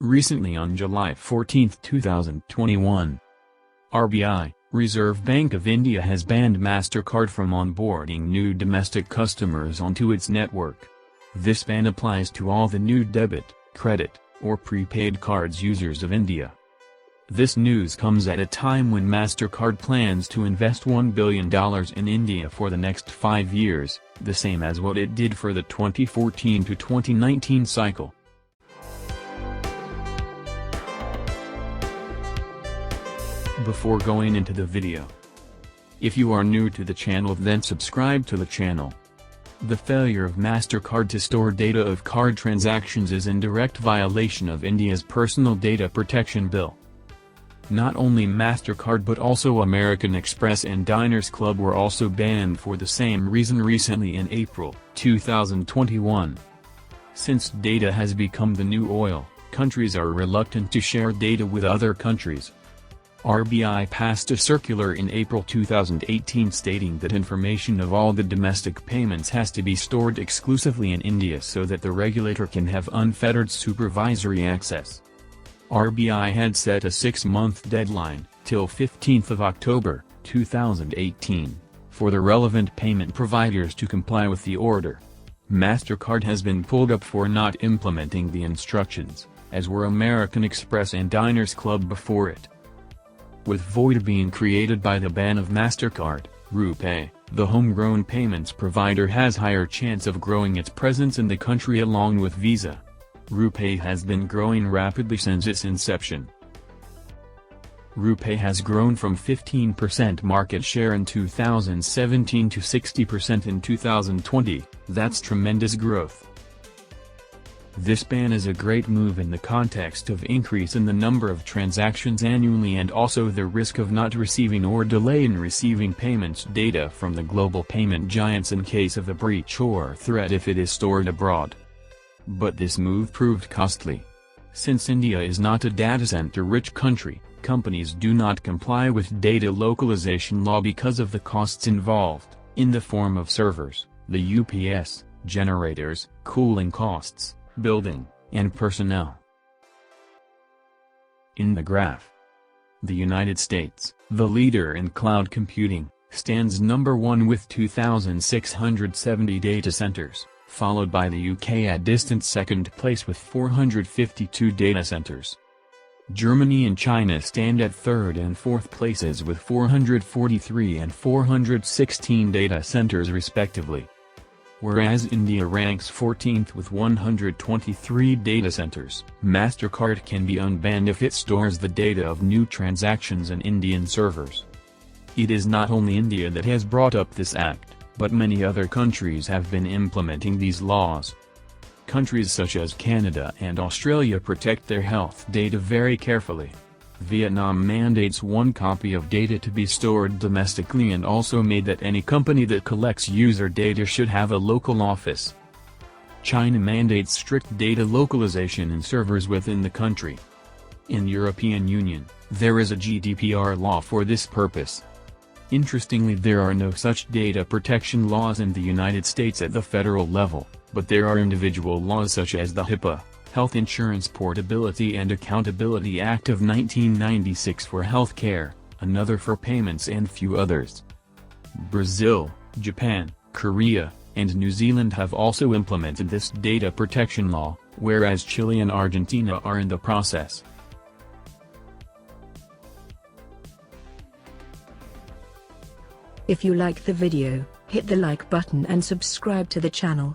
Recently on July 14, 2021, RBI, Reserve Bank of India has banned MasterCard from onboarding new domestic customers onto its network. This ban applies to all the new debit, credit, or prepaid cards users of India. This news comes at a time when MasterCard plans to invest $1 billion in India for the next 5 years, the same as what it did for the 2014 to 2019 cycle. Before going into the video, if you are new to the channel, then subscribe to the channel. The failure of MasterCard to store data of card transactions is in direct violation of India's Personal Data Protection Bill. Not only MasterCard but also American Express and Diners Club were also banned for the same reason recently in April 2021. Since data has become the new oil, countries are reluctant to share data with other countries. RBI passed a circular in April 2018 stating that information of all the domestic payments has to be stored exclusively in India so that the regulator can have unfettered supervisory access. RBI had set a 6-month deadline, till 15th of October, 2018, for the relevant payment providers to comply with the order. MasterCard has been pulled up for not implementing the instructions, as were American Express and Diners Club before it. With void being created by the ban of MasterCard, RuPay, the homegrown payments provider has higher chance of growing its presence in the country along with Visa. RuPay has been growing rapidly since its inception. RuPay has grown from 15% market share in 2017 to 60% in 2020, that's tremendous growth. This ban is a great move in the context of increase in the number of transactions annually and also the risk of not receiving or delay in receiving payments data from the global payment giants in case of a breach or threat if it is stored abroad. But this move proved costly. Since India is not a data center-rich country, companies do not comply with data localization law because of the costs involved, in the form of servers, the UPS, generators, cooling costs, building, and personnel. In the graph, the United States, the leader in cloud computing, stands number 1 with 2,670 data centers, followed by the UK at distant second place with 452 data centers. Germany and China stand at third and fourth places with 443 and 416 data centers respectively. Whereas India ranks 14th with 123 data centers. MasterCard can be unbanned if it stores the data of new transactions in Indian servers. It is not only India that has brought up this act, but many other countries have been implementing these laws. Countries such as Canada and Australia protect their health data very carefully. Vietnam mandates 1 copy of data to be stored domestically and also made that any company that collects user data should have a local office. China mandates strict data localization in servers within the country. In European Union, there is a GDPR law for this purpose. Interestingly, there are no such data protection laws in the United States at the federal level, but there are individual laws such as the HIPAA, Health Insurance Portability and Accountability Act of 1996 for healthcare, another for payments and few others. Brazil, Japan, Korea, and New Zealand have also implemented this data protection law, whereas Chile and Argentina are in the process. If you like the video, hit the like button and subscribe to the channel.